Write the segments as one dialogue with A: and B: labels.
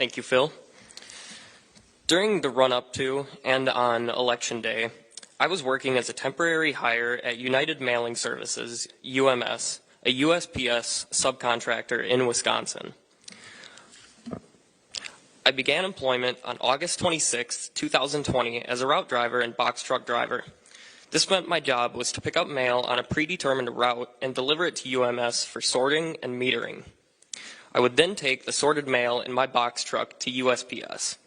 A: Thank you, Phil. During the run-up to and on Election Day, I was working as a temporary hire at United Mailing Services, UMS, a USPS subcontractor in Wisconsin. I began employment on August 26, 2020 as a route driver and box truck driver. This meant my job was to pick up mail on a predetermined route and deliver it to UMS for sorting and metering. I would then take the sorted mail in my box truck to USPS.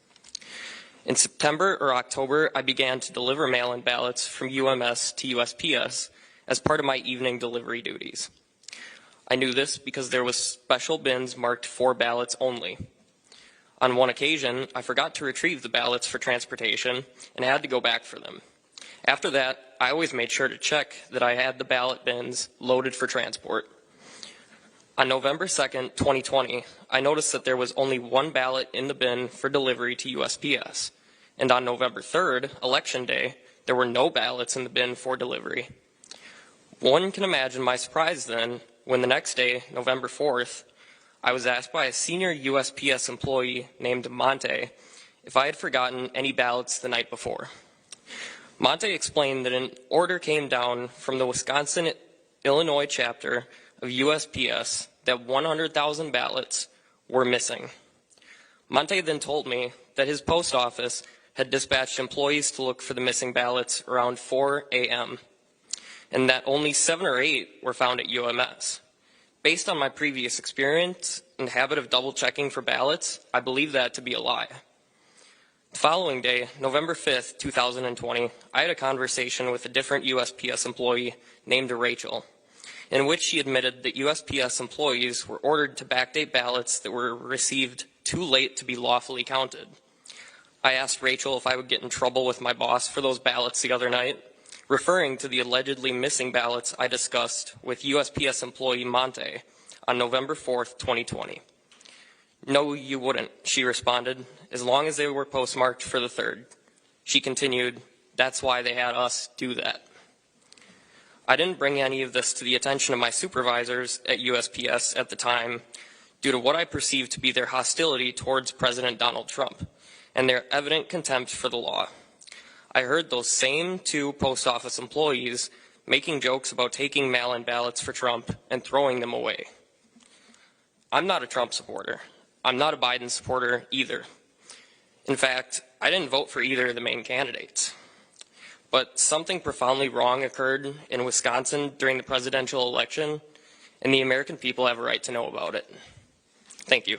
A: In September or October, I began to deliver mail-in ballots from UMS to USPS as part of my evening delivery duties. I knew this because there was special bins marked for ballots only. On one occasion, I forgot to retrieve the ballots for transportation and had to go back for them. After that, I always made sure to check that I had the ballot bins loaded for transport. On November 2nd, 2020, I noticed that there was only one ballot in the bin for delivery to USPS. And on November 3rd, Election Day, there were no ballots in the bin for delivery. One can imagine my surprise then when the next day, November 4th, I was asked by a senior USPS employee named Monte if I had forgotten any ballots the night before. Monte explained that an order came down from the Wisconsin-Illinois chapter of USPS that 100,000 ballots were missing. Monte then told me that his post office had dispatched employees to look for the missing ballots around 4 a.m. and that only 7 or 8 were found at UMS. Based on my previous experience and habit of double-checking for ballots, I believe that to be a lie. The following day, November 5th, 2020, I had a conversation with a different USPS employee named Rachel, in which she admitted that USPS employees were ordered to backdate ballots that were received too late to be lawfully counted. I asked Rachel if I would get in trouble with my boss for those ballots the other night, referring to the allegedly missing ballots I discussed with USPS employee Monte on November 4th, 2020. No, you wouldn't, she responded, as long as they were postmarked for the 3rd. She continued, that's why they had us do that. I didn't bring any of this to the attention of my supervisors at USPS at the time due to what I perceived to be their hostility towards President Donald Trump and their evident contempt for the law. I heard those same 2 post office employees making jokes about taking mail-in ballots for Trump and throwing them away. I'm not a Trump supporter. I'm not a Biden supporter either. In fact, I didn't vote for either of the main candidates. But something profoundly wrong occurred in Wisconsin during the presidential election, and the American people have a right to know about it. Thank you.